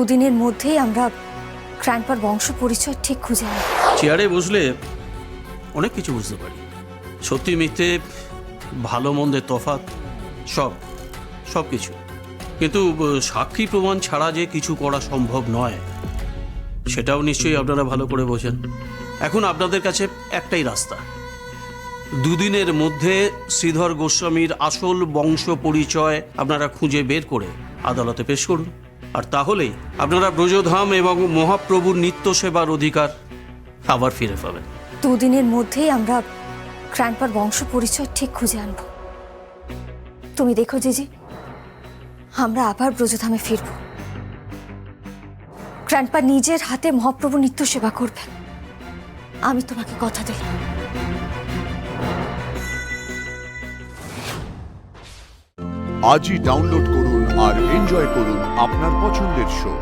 দুদিনের মধ্যেই আমরা গ্র্যান্ডপার বংশ পরিচয় ঠিক খুঁজে নেব। চেয়ারে বসলে অনেক কিছু বুঝতে পারি, সত্যি মিথ্যে, ভালো মন্দের তফাৎ, সব কিছু। কিন্তু সাক্ষী প্রমাণ ছাড়া যে কিছু করা সম্ভব নয় সেটাও নিশ্চয়ই আপনারা ভালো করে বোঝেন। এখন আপনাদের কাছে একটাই রাস্তা, দুদিনের মধ্যে শ্রীধর গোস্বামীর আসল বংশ পরিচয় আপনারা খুঁজে বের করে আদালতে পেশ করুন, আর তাহলেই আপনারা ব্রজধাম এবং মহাপ্রভুর নিত্য সেবার অধিকার আবার ফিরে পাবেন। দুদিনের মধ্যেই আমরা গ্র্যান্ডপার বংশ পরিচয় ঠিক খুঁজে আনব। তুমি দেখো জিজি, আমরা আবার ব্রজধামে ফিরব। গ্র্যান্ডপা নিজের হাতে মহাপ্রভু নিত্য সেবা করবেন, আমি তোমাকে কথা দিলাম। আজই ডাউনলোড করুন আর এনজয় করুন আপনার পছন্দের শো।